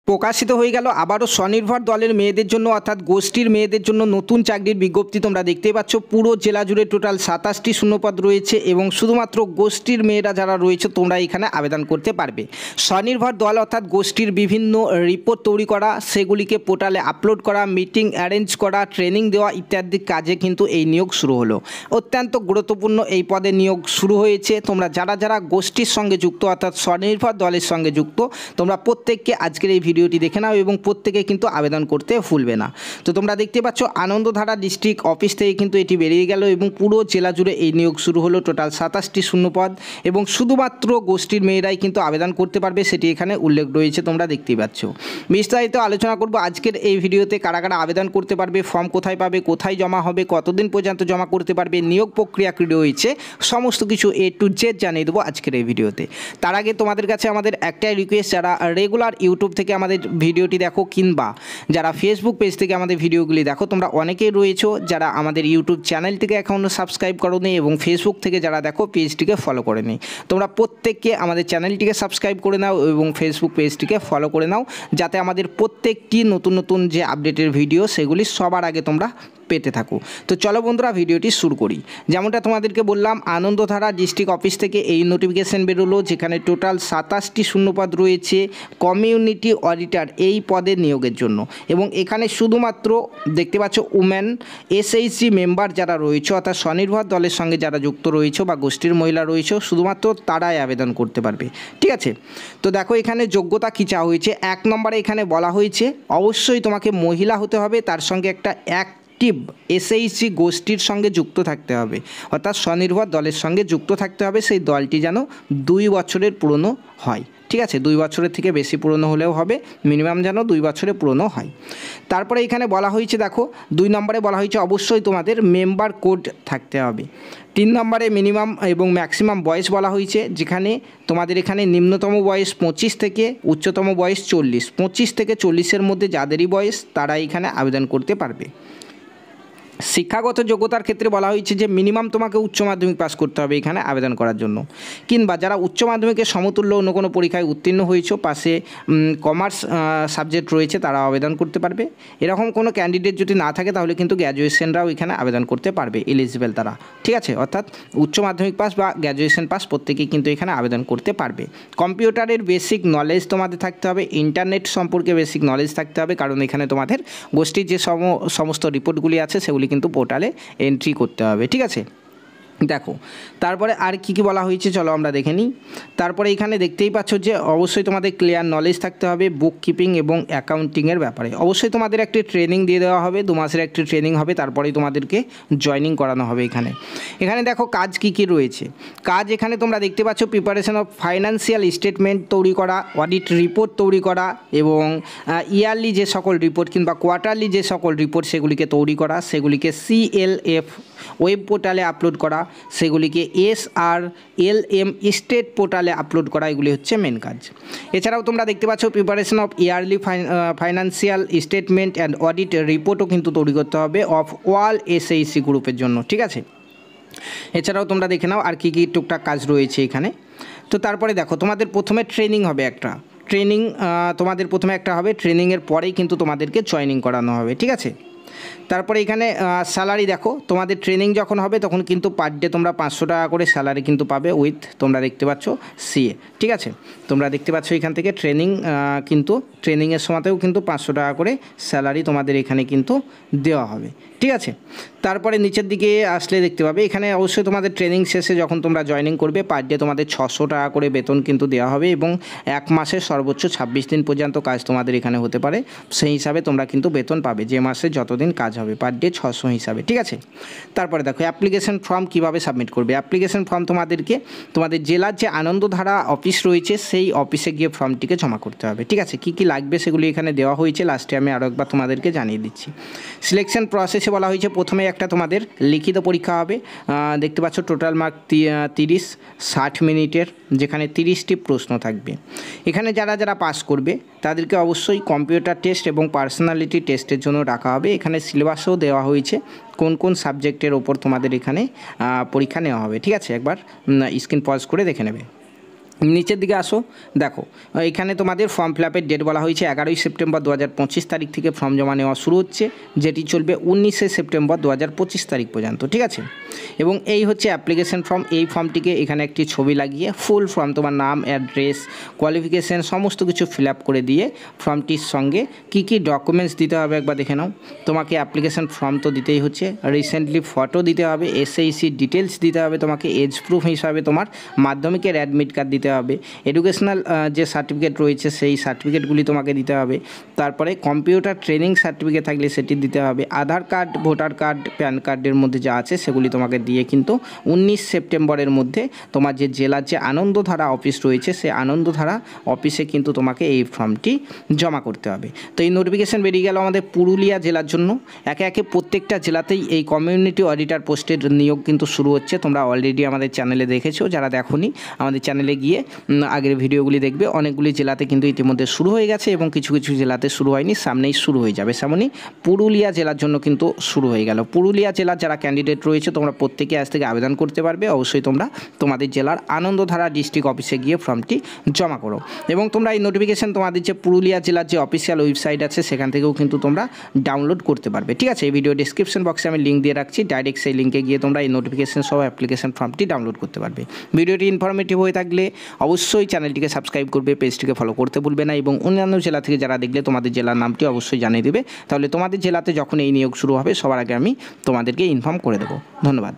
প্রকাশিত হয়ে গেল আবারও স্বনির্ভর দলের মেয়েদের জন্য অর্থাৎ গোষ্ঠীর মেয়েদের জন্য নতুন চাকরির বিজ্ঞপ্তি। তোমরা দেখতেই পাচ্ছ পুরো জেলা জুড়ে টোটাল 27টি শূন্যপদ রয়েছে এবং শুধুমাত্র গোষ্ঠীর মেয়েরা যারা রয়েছে তোমরা এখানে আবেদন করতে পারবে। স্বনির্ভর দল অর্থাৎ গোষ্ঠীর বিভিন্ন রিপোর্ট তৈরি করা, সেগুলিকে পোর্টালে আপলোড করা, মিটিং অ্যারেঞ্জ করা, ট্রেনিং দেওয়া ইত্যাদি কাজে কিন্তু এই নিয়োগ শুরু হলো। অত্যন্ত গুরুত্বপূর্ণ এই পদে নিয়োগ শুরু হয়েছে। তোমরা যারা যারা গোষ্ঠীর সঙ্গে যুক্ত অর্থাৎ স্বনির্ভর দলের সঙ্গে যুক্ত তোমরা প্রত্যেককে আজকের এই ভিডিওটি দেখে নাও এবং প্রত্যেকে কিন্তু আবেদন করতে ভুলবে না। তো তোমরা দেখতে পাচ্ছ আনন্দধারা ডিস্ট্রিক্ট অফিস থেকে কিন্তু এটি বেরিয়ে গেল এবং পুরো জেলা জুড়ে এই নিয়োগ শুরু হলো। টোটাল 27টি শূন্যপদ এবং শুধুমাত্র গোষ্ঠীর মেয়েরাই কিন্তু আবেদন করতে পারবে, সেটি এখানে উল্লেখ রয়েছে, তোমরা দেখতেই পাচ্ছ। বিস্তারিত আলোচনা করব আজকের এই ভিডিওতে। কারা কারা আবেদন করতে পারবে, ফর্ম কোথায় পাবে, কোথায় জমা হবে, কতদিন পর্যন্ত জমা করতে পারবে, নিয়োগ প্রক্রিয়া কী রয়েছে, সমস্ত কিছু A to Z জানিয়ে দেবো আজকের এই ভিডিওতে। তার আগে তোমাদের কাছে আমাদের একটাই রিকোয়েস্ট, যারা রেগুলার ইউটিউব থেকে আমাদের ভিডিওটি দেখো কিংবা যারা ফেসবুক পেজ থেকে আমাদের ভিডিওগুলি দেখো, তোমরা অনেকেই রয়েছো যারা আমাদের ইউটিউব চ্যানেল থেকে এখনও সাবস্ক্রাইব করোনি এবং ফেসবুক থেকে যারা দেখো পেজটিকে ফলো করে নি। তোমরা প্রত্যেককে আমাদের চ্যানেলটিকে সাবস্ক্রাইব করে নাও এবং ফেসবুক পেজটিকে ফলো করে নাও, যাতে আমাদের প্রত্যেকটি নতুন নতুন যে আপডেটের ভিডিও সেগুলি সবার আগে তোমরা পেতে থাকো। তো চলো বন্ধুরা ভিডিওটি শুরু করি। যেমনটা তোমাদেরকে বললাম, আনন্দধারা ডিস্ট্রিক্ট অফিস থেকে এই নোটিফিকেশান বেরোলো, যেখানে টোটাল 27টি শূন্যপদ রয়েছে কমিউনিটি অডিটর এই পদে নিয়োগের জন্য। এবং এখানে শুধুমাত্র দেখতে পাচ্ছ উমেন SHG মেম্বার যারা রয়েছে অর্থাৎ স্বনির্ভর দলের সঙ্গে যারা যুক্ত রয়েছে বা গোষ্ঠীর মহিলা রয়েছে শুধুমাত্র তারাই আবেদন করতে পারবে, ঠিক আছে। তো দেখো এখানে যোগ্যতা কী চাওয়া হয়েছে। 1 নম্বরে এখানে বলা হয়েছে অবশ্যই তোমাকে মহিলা হতে হবে, তার সঙ্গে একটা SHG গোষ্ঠীর সঙ্গে যুক্ত থাকতে হবে অর্থাৎ স্বনির্ভর দলের সঙ্গে যুক্ত থাকতে হবে। সেই দলটি যেন 2 বছরের পুরনো হয়, ঠিক আছে। 2 বছরের থেকে বেশি পুরনো হলেও হবে, মিনিমাম যেন 2 বছরের পুরনো হয়। তারপরে এখানে বলা হয়েছে দেখো 2 নম্বরে বলা হয়েছে অবশ্যই তোমাদের মেম্বার কোড থাকতে হবে। 3 নম্বরে মিনিমাম এবং ম্যাক্সিমাম বয়স বলা হয়েছে, যেখানে তোমাদের এখানে নিম্নতম বয়স 25 থেকে উচ্চতম বয়স 40। 25 থেকে 40-এর মধ্যে যাদেরই বয়স তারা এখানে আবেদন করতে পারবে। শিক্ষাগত যোগ্যতার ক্ষেত্রে বলা হয়েছে যে মিনিমাম তোমাকে উচ্চ মাধ্যমিক পাস করতে হবে এখানে আবেদন করার জন্য, কিংবা যারা উচ্চ মাধ্যমিকের সমতুল্য অন্য কোনো পরীক্ষায় উত্তীর্ণ হয়েছে, পাশে কমার্স সাবজেক্ট রয়েছে, তারা আবেদন করতে পারবে। এরকম কোনো ক্যান্ডিডেট যদি না থাকে তাহলে কিন্তু গ্র্যাজুয়েশনরাও এখানে আবেদন করতে পারবে, এলিজিবল তারা, ঠিক আছে। অর্থাৎ উচ্চ মাধ্যমিক পাস বা গ্র্যাজুয়েশন পাস প্রত্যেকেই কিন্তু এখানে আবেদন করতে পারবে। কম্পিউটারের বেসিক নলেজ তোমাদের থাকতে হবে, ইন্টারনেট সম্পর্কে বেসিক নলেজ থাকতে হবে, কারণ এখানে তোমাদের গোষ্ঠীর যে সমস্ত রিপোর্টগুলি আছে সেগুলি কিন্তু পোর্টালে এন্ট্রি করতে হবে, ঠিক আছে। দেখো তারপরে আর কি কি বলা হয়েছে চলো আমরা দেখে নিই। তারপরে এখানে দেখতেই পাচ্ছ যে অবশ্যই তোমাদের ক্লিয়ার নলেজ থাকতে হবে বুক কিপিং এবং অ্যাকাউন্টিংয়ের ব্যাপারে। অবশ্যই তোমাদের একটি ট্রেনিং দিয়ে দেওয়া হবে, 2 মাসের একটি ট্রেনিং হবে, তারপরেই তোমাদেরকে জয়েনিং করানো হবে। এখানে দেখো কাজ কি কি রয়েছে। কাজ এখানে তোমরা দেখতে পাচ্ছ প্রিপারেশন অফ ফাইন্যান্সিয়াল স্টেটমেন্ট তৈরি করা, অডিট রিপোর্ট তৈরি করা এবং ইয়ারলি যে সকল রিপোর্ট কিংবা কোয়ার্টারলি যে সকল রিপোর্ট সেগুলিকে তৈরি করা, সেগুলিকে CLF ওয়েব পোর্টালে আপলোড করা, সেগুলিকে SRLM স্টেট পোর্টালে আপলোড করা, এগুলি হচ্ছে মেন কাজ। এছাড়াও তোমরা দেখতে পাচ্ছ preparation of yearly financial statement and audit রিপোর্টও কিন্তু তৈরি করতে হবে অফ অল SHG গ্রুপের জন্য, ঠিক আছে। এছাড়াও তোমরা দেখে নাও আর কি কি টুকটাক কাজ রয়েছে এখানে। তো তারপরে দেখো তোমাদের প্রথমে ট্রেনিং হবে, তোমাদের প্রথমে একটা হবে, ট্রেনিংয়ের পরেই কিন্তু তোমাদেরকে জয়েনিং করানো হবে, ঠিক আছে। তারপরে এখানে স্যালারি দেখো, তোমাদের ট্রেনিং যখন হবে তখন কিন্তু পার ডে তোমরা 500 টাকা করে স্যালারি কিন্তু পাবে উইথ তোমরা দেখতে পাচ্ছ CA, ঠিক আছে। তোমরা দেখতে পাচ্ছ এখান থেকে কিন্তু ট্রেনিংয়ের সময়তেও কিন্তু 500 টাকা করে স্যালারি তোমাদের এখানে কিন্তু দেওয়া হবে, ঠিক আছে। তারপরে নিচের দিকে আসলে দেখতে পাবে এখানে অবশ্যই তোমাদের ট্রেনিং শেষে যখন তোমরা জয়েনিং করবে পার ডে তোমাদের 600 টাকা করে বেতন কিন্তু দেওয়া হবে এবং 1 মাসে সর্বোচ্চ 26 দিন পর্যন্ত কাজ তোমাদের এখানে হতে পারে, সেই হিসাবে তোমরা কিন্তু বেতন পাবে, যে মাসে যতদিন কাজ হবে পার ডে 600 হিসাবে, ঠিক আছে। তারপরে দেখো অ্যাপ্লিকেশন ফর্ম কীভাবে সাবমিট করবে। অ্যাপ্লিকেশন ফর্ম তোমাদেরকে তোমাদের জেলার যে আনন্দধারা অফিস রয়েছে সেই অফিসে গিয়ে ফর্মটিকে জমা করতে হবে, ঠিক আছে। কী কী লাগবে সেগুলি এখানে দেওয়া হয়েছে, লাস্টে আমি আরও একবার তোমাদেরকে জানিয়ে দিচ্ছি। সিলেকশন প্রসেসে বলা হয়েছে প্রথমে একটা তোমাদের লিখিত পরীক্ষা হবে, দেখতে পাচ্ছ টোটাল মার্ক 60 মিনিটের, যেখানে 30টি প্রশ্ন থাকবে। এখানে যারা যারা পাস করবে তাদেরকে অবশ্যই কম্পিউটার টেস্ট এবং পার্সোনালিটি টেস্টের জন্য রাখা হবে। এখানে সিলেবাসও দেওয়া হয়েছে কোন কোন সাবজেক্টের ওপর তোমাদের এখানে পরীক্ষা নেওয়া হবে, ঠিক আছে। একবার স্ক্রিন পজ করে দেখে নেবে। নিচের দিকে আসো, দেখো এখানে তোমাদের ফর্ম ফিল আপের ডেট বলা হয়েছে 11ই সেপ্টেম্বর 2025 তারিখ থেকে ফর্ম জমা নেওয়া শুরু হচ্ছে, যেটি চলবে 19শে সেপ্টেম্বর 2025 তারিখ পর্যন্ত, ঠিক আছে। এবং এই হচ্ছে অ্যাপ্লিকেশন ফর্ম। এই ফর্মটিকে এখানে একটি ছবি লাগিয়ে ফুল ফর্ম, তোমার নাম, অ্যাড্রেস, কোয়ালিফিকেশান সমস্ত কিছু ফিল আপ করে দিয়ে ফর্মটির সঙ্গে কী কী ডকুমেন্টস দিতে হবে একবার দেখে নাও। তোমাকে অ্যাপ্লিকেশন ফর্ম তো দিতেই হচ্ছে, রিসেন্টলি ফটো দিতে হবে, এসএইসি ডিটেলস দিতে হবে, তোমাকে এজ প্রুফ হিসাবে তোমার মাধ্যমিকের অ্যাডমিট কার্ড দিতে হবে, এডুকেশনাল যে সার্টিফিকেট রয়েছে সেই সার্টিফিকেটগুলি তোমাকে দিতে হবে, তারপরে কম্পিউটার ট্রেনিং সার্টিফিকেট থাকলে সেটি দিতে হবে, আধার কার্ড, ভোটার কার্ড, প্যান কার্ডের মধ্যে যা আছে সেগুলি তোমাকে দিয়ে কিন্তু 19 সেপ্টেম্বরের মধ্যে তোমার যে জেলার যে আনন্দধারা অফিস রয়েছে সেই আনন্দধারা অফিসে কিন্তু তোমাকে এই ফর্মটি জমা করতে হবে। তো এই নোটিফিকেশান বেরিয়ে গেল আমাদের পুরুলিয়া জেলার জন্য। একে একে প্রত্যেকটা জেলাতেই এই কমিউনিটি অডিটর পোস্টের নিয়োগ কিন্তু শুরু হচ্ছে। তোমরা অলরেডি আমাদের চ্যানেলে দেখেছো, যারা দেখোনি আমাদের চ্যানেলে গিয়ে আগের ভিডিওগুলি দেখবে। অনেকগুলি জেলাতে কিন্তু ইতিমধ্যে শুরু হয়ে গেছে এবং কিছু কিছু জেলাতে শুরু হয়নি, সামনেই শুরু হয়ে যাবে। সেমনই পুরুলিয়া জেলার জন্য কিন্তু শুরু হয়ে গেল। পুরুলিয়া জেলার যারা ক্যান্ডিডেট রয়েছে তোমরা প্রত্যেকে আজ থেকে আবেদন করতে পারবে। অবশ্যই তোমরা তোমাদের জেলার আনন্দধারা ডিস্ট্রিক্ট অফিসে গিয়ে ফর্মটি জমা করো এবং তোমরা এই নোটিফিকেশান তোমাদের যে পুরুলিয়া জেলার যে অফিসিয়াল ওয়েবসাইট আছে সেখান থেকেও কিন্তু তোমরা ডাউনলোড করতে পারবে, ঠিক আছে। এই ভিডিও ডিসক্রিপশন বক্সে আমি লিঙ্ক দিয়ে রাখছি, ডাইরেক্ট সেই লিঙ্কে গিয়ে তোমরা এই নোটিফিকেশান সহ অ্যাপ্লিকেশন ফর্মটি ডাউনলোড করতে পারবে। ভিডিওটি ইনফরমেটিভ হয়ে থাকলে অবশ্যই চ্যানেলটিকে সাবস্ক্রাইব করবে, পেজটিকে ফলো করতে ভুলবে না এবং অন্যান্য জেলা থেকে যারা দেখলে তোমাদের জেলার নামটি অবশ্যই জানিয়ে দেবে। তাহলে তোমাদের জেলাতে যখন এই নিয়োগ শুরু হবে সবার আগে আমি তোমাদেরকে ইনফর্ম করে দেবো। ধন্যবাদ।